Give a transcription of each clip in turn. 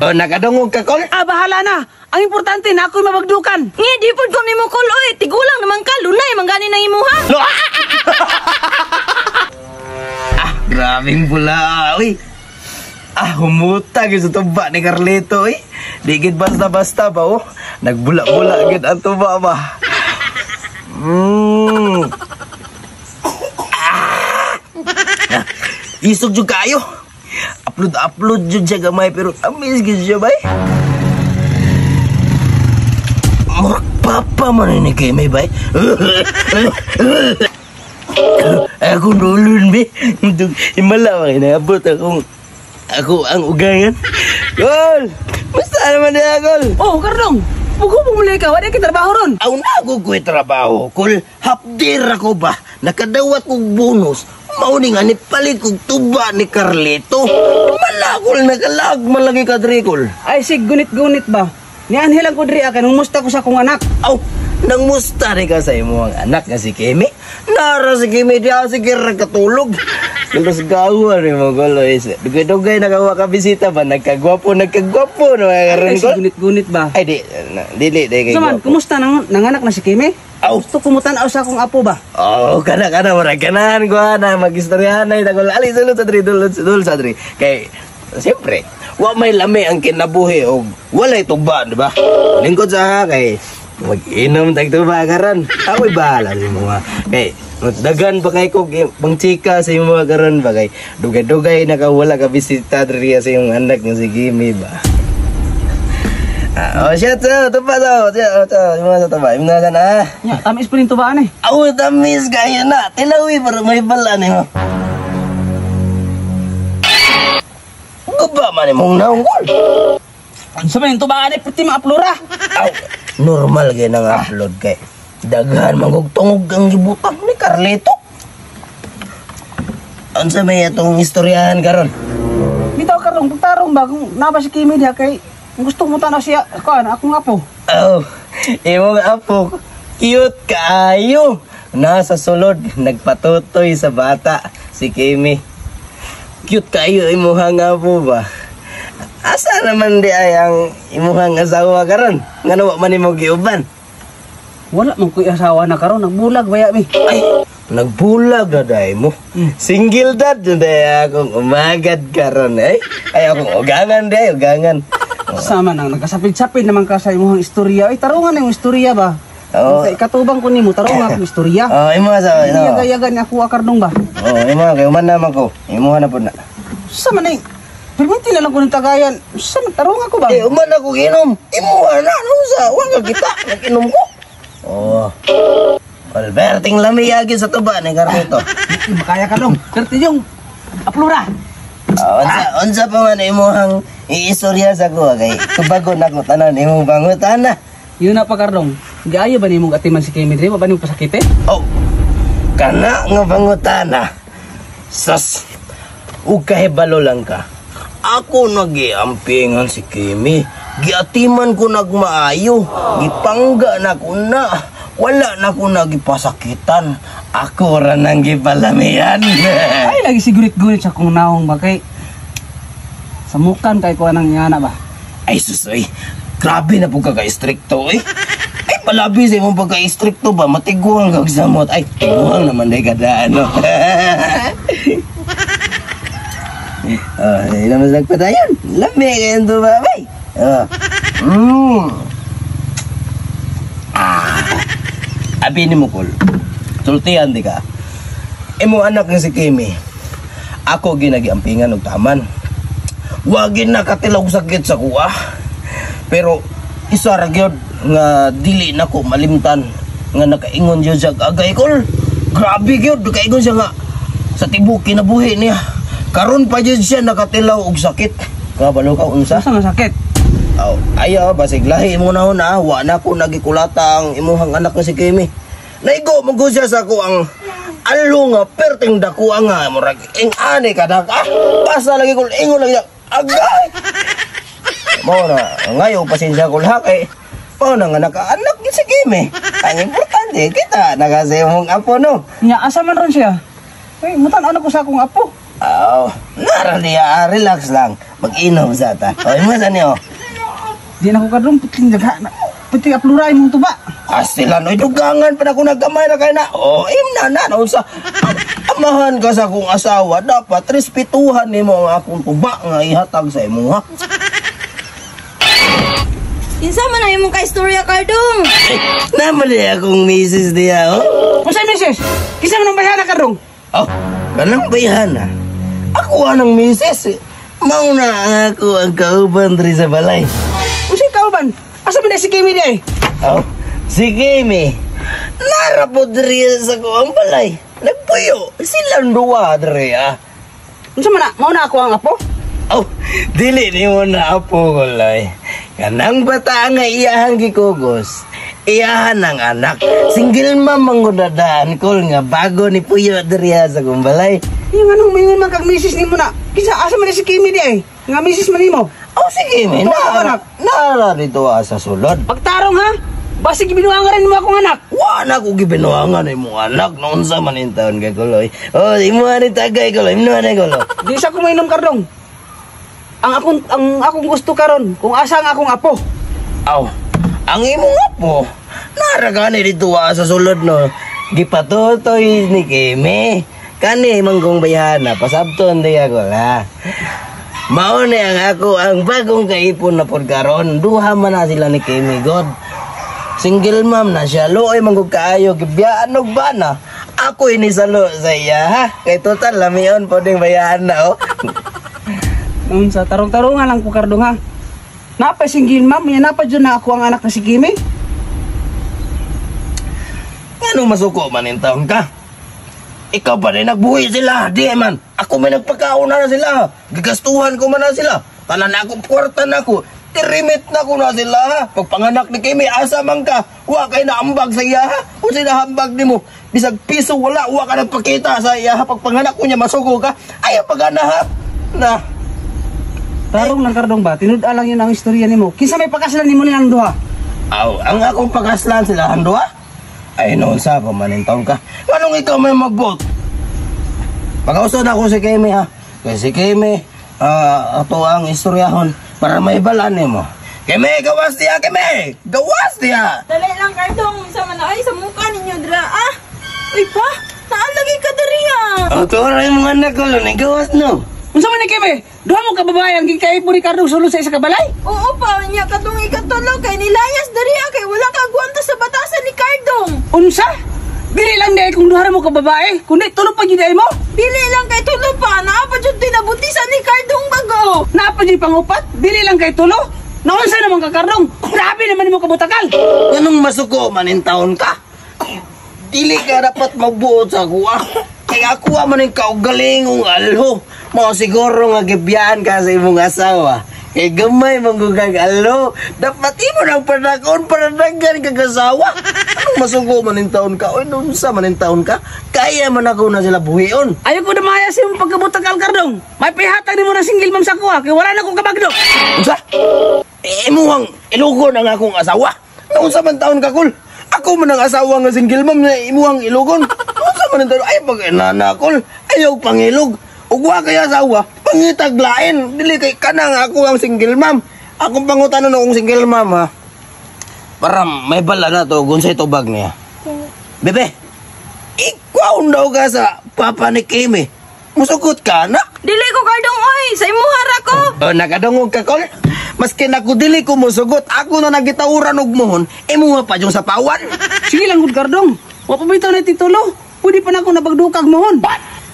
O, nakadungog ka, Kol? Bahala na. Ang importante na ako'y mabagdukan. Nga, di po ko ni mo, Kol. Oy, tigulang naman ka. Lunay, manggani ng imuha. Grabing pula, uy. Humutag sa tuba ni Carlito, uy. Digit basta-basta ba, oh. Nagbula-bula agad ang tuba ba. Isog juga kayo. Upload jud siya gamay pero amis gid siya bay. Papa man ni kay may bay. Ako dulun be. Himala ba naabot ako ang ugangan. Gol. Basta naman dia Gol. Oh, Kardong. Bugo bumuli ka, wala ka trabaho ron. Aw na ko trabaho, Kol. Hapdir ako ba? Nakadawat kog bonus. Mauni nga ni palit kog tuba ni Carlito. Malakol nagalag malagi ka diri, Kol. Ay, sig gunit-gunit ba? Nianhilang ko diri akan, umusta ko sa akong anak. Aw, nang musta ni ka sa imo ang anak nga si Kimi? Nara si Kimi diya si Kira katulog. Kalos gawa ni mo, Kol. Dugay-dugay nagawa ka bisita ba? Nagkagwapo no mga karon, Ay, Kol. sig gunit-gunit ba? Ay, dili kay Saman, gwapo. kumusta nanganak na si Kimi? Aw, Gusto kumutan-aw sa akong apo ba? oh, kana marag kanan ko na magistoryahan na itagol ali sulod sa diri kay siyempre wa may lami ang kinabuhi og walay tuba, di ba? Lingkod sa kay mag-inom tag tuba karon. Ako'y bahala sa mga kay dagan pa kay ko pang chika sa imong mga karon ba kay dugay-dugay nakawala ka bisita diri sa imong anak nga si Kimi ba. Siya tuba daw. Yung mga tuba. Yung mga na. Ya, tamis pa rin tubaan eh. Aw, tamis kaya na. Tilawi para may balan eh mo. Gaba man eh mong naunggol. Ano sa yung tubaan eh, pati mga plura. Aw, normal kaya nang upload kay. Daghan magugtungog ang gibutang ni Carlito. Ano sa may itong istoryahan karon? Bitaw Kardong, pagtarong ba kung naba si Kimi diha kay gusto mo na siya, akong apo. Oh, imong apo, cute kaayo. Nasa sulod, nagpatutoy sa bata, si Kimi. Cute kaayo imuhang apo ba? Asa naman di ay ang imuhang asawa karon? Nga nawa man imo giuban? Wala man ko'y asawa na karon, nagbulag baya mi. Ay, nagbulag na dahi mo. Single dad na dahi akong umagad karon eh. Ay, akong ugangan dahi, ugangan. Sama nang nagkasapid-sapid naman ka sa imong istorya. Ay, tarungan na yung istorya ba? Oo. Kay katubang ko nimo, tarungan akong istorya. Oh, imo sa Hindi yaga-yaga ni ako Kardong ba? Oh, imo kay uman naman ko. Imo na po na. Sama na perminti na lang ko ng tagayan. Sama, tarungan ko ba? Uman ako ginom. Imo na ano sa wag kita naginom ko. Oh. Alberting lamiyagi sa tuba ni Carlito. Makaya ka long. Kerti yung aplura. Unsa pa man imong iistorya sa ko kay tubagon ako tanan imong bangutan na. Yun na pa Kardong. Gaayo ba nimong atiman si Kimi diri? Wa ba nimo pasakit eh? Oh. Kana nga bangutan na. Sas. Ug kahibalo lang ka. Ako nagiampingan si Kimi. Giatiman ko nagmaayo. Gipangga na ko na. Wala na ko nagipasakitan. Ako ra nang gipalamian. Ay, lagi sigurit-gurit sa kong naong ba kay samukan kay ko anang ingana ba? Ay susoy. Grabe na po kaka-stricto eh. Ay palabi sa imong pagka-stricto ba? Matiguang kag samot. Ay, tiguang naman day kada ano. Ay naman sagpatayon. Lami kayo ito ba, bay? Abi ni mo, Kol. Sultihan di ka. Imo anak nga si Kimi. Ako ginagiampingan og taman. Wagin na katilaw sakit sa kuha. Pero isa ra gyud nga dili nako malimtan nga nakaingon gyud sa agay, Kol. Grabe gyud nakaingon siya nga sa tibuok kinabuhi niya. Karon pa gyud siya nakatilaw og sakit. Kabalo ka unsa? Asa nga sakit? Aw, ayaw basig lahi mo na una, wa na ko nagikulata ang imuhang anak nga si Kimi. Naigo mo siya sa ko ang alo nga perting dako nga murag ing ani kadak basta lagi ko ingon lagi agay. Mo na ngayo pasensya ko lahat kay mao na nga nakaanak gyud si Kimi. Ang importante kita nagasa imong apo no. Nya asa man ron siya? Ay, mutan ano ko sa akong apo. Nara niya, relax lang. Mag-inom sa ta. O, imasan niyo. Di na ko kardong puting dagha. Puting apluray mong tuba. Kastilan, oy, dugangan pa na kung nagkamay na kayo na. O, na, sa amahan ka sa akong asawa, dapat respetuhan ni mo ang akong tuba nga ihatag sa imo, ha? Kinsa man na imong kaistorya, Kardong? Namali akong misis niya, oh. Kung sa'yo, misis? Kisa mo nang bayana kardong? Oh, kanang bayana. Ako anang misis, eh. Mauna ako ang kauban rin sa balay. Kung sa'yo kauban? Asa mo na si Kimi di eh? Oh, si Kimi. Narapod rin sa kuang balay. Nagpuyo. Silang duwa rin, ah. Kung sa'yo mauna ako ang apo? Oh, dili ni mo na apo ko, lay. Kanang bata nga iyahang gikugos. Iyahan ang anak. Single mom ang gudadaan ko nga bago ni Puyo diriya sa kumbalay. Yung anong mingon man kag misis ni mo na. Kisa asa man na si Kimi di eh? Nga misis man nimo. Oh, sige, may nara dito sa sulod. Pagtarong ha? Basi gibinuangan rin mo akong anak. Wala ko gibinuangan ay mong anak. Noon sa manin taon kay Kuloy. Oh, imuha ni tagay Kuloy. Imuha ni Kuloy. Di sa ko mainom kardong. Ang akong gusto karon kung asa ang akong apo. Aw, ang imong apo. Naragani dito sa sulod no. Gipatutoy ni Kimi. Kani manggong bayana. Pasabton di ako la. Mauni ang ako ang bagong kaipon na pod karon. Duha man na sila ni Kimi God. Single mom na siya. Looy manggong kaayo. Gibiyaan og bana. Ako inisalo sa iya ha. Kay total lamion poding bayana oh. Noon sa tarong-tarungan lang ko kardong ha. Napay singgil ma'am, yan napay dyan na ako ang anak na si Kimi. Anong masuko man yung taon ka? Ikaw pa rin nagbuhi sila, di man. Ako may nagpakauna na sila. Gigastuhan ko man na sila. Tanan na ako, kwarta na ako. Tirimit na ko na sila ha. Pagpanganak ni Kimi, asa man ka. Huwag kayo naambag sa iya ha. Kung sinahambag ni mo, bisag piso wala, huwag ka nagpakita sa iya ha. Pagpanganak ko niya, masuko ka. Ayaw pag-ana ha. Na. Tarong lang kardong ba? Tinud-a lang yun ang istorya ni mo. Kinsa may pagkaslan ni mo nilang duha? Aw, ang akong pagkaslan sila, hando ha? Ay, noon sa pamanin taon ka. Anong ikaw may mag-vote? Pag-ausod ako si Kimi ha. Kasi si Kimi, ito ang istoryahon para may balan mo. Kimi, gawas diya, Kimi! Gawas diya! Dali lang, Kardong. Sa man ay sa mukha ninyo, dra. Ah! Uy pa! Naalagay ka dariya! Ang turay mga anak ko, lunay gawas no. Unsa man ni Kimi? Duha mo ka babae ang gikay po ni Kardong sulod sa isa ka balay? Oo pa, niya katong ikatulog kay nilayas dariya kay wala ka gwanta sa batasan ni Kardong. Unsa? Dili lang dahil kung duha mo ka babae, kundi tulog pa gyud mo. Dili lang kay tulo pa, naa pa jud tinabutisan ni Kardong bago. Naa pa gyud pangupat, dili lang kay tulo. Naunsa naman ka Kardong? Grabe naman mo kabutakal. Anong masuko man in taon ka? Dili ka dapat magbuot sa kuha. Kaya kuha man yung kaugalingong alho. Mo siguro nga gibiyaan ka sa imong asawa. Kay gamay manggugag alho. Dapat imo nang panakon para daghan kag asawa. Anong masuko man in taon ka? Oy, noon sa man in taon ka? Kaya man ako na sila buhion. Ayaw ko na maya sa imong pagkabutakal Kardong. May pihatag ni mo na single mom sa kuha kay wala na akong kabagdo. Unsa? Imuhang ilugon ang akong asawa. Noon sa man taon ka kul? Ako man ang asawa nga single mom na imuhang ilugon. Unsa man taon ay pag nanakol. Ayaw pangilog. Ug wa kay asawa, pangitaglain. Dili kay kanang ako ang single mom. Akong pangutanon akong single mom ha. Para may bala na to gunsay tubag niya. Bebe. Ikaw daw ka sa papa ni Kimi. Musugot ka na? Dili ko Kardong oy, sa imuhara ko. Oh, nakadungog ka kol. Maski ako dili ko musugot, ako na nagitawuran og mohon, imuha pa yung sapawan. Sige lang gud Kardong. Wa pa bitaw na titulo. Pwede pa na ako nabagdukag mohon.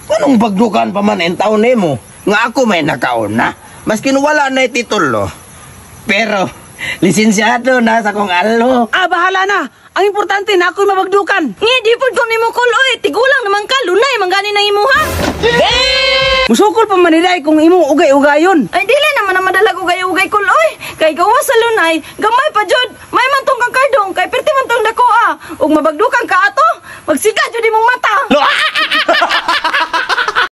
Anong bagdukan pa man en taon nimo? Nga ako may nakauna. Maski wala na titulo. Pero lisensyado na sa kong alho. Ah, bahala na. Ang importante na ako'y mabagdukan. Ngi di pud ko nimo kol oy, tigulang naman ka lunay mangani nang imuha. Musukol pa maniday kung imong ugay-ugayon. Ay dili naman na madalag ugay-ugay kol oy. Kay gawas sa lunay, gamay pa jud. May man tong kang Kardong kay perti man tong dakoa. Ug mabagdukan ka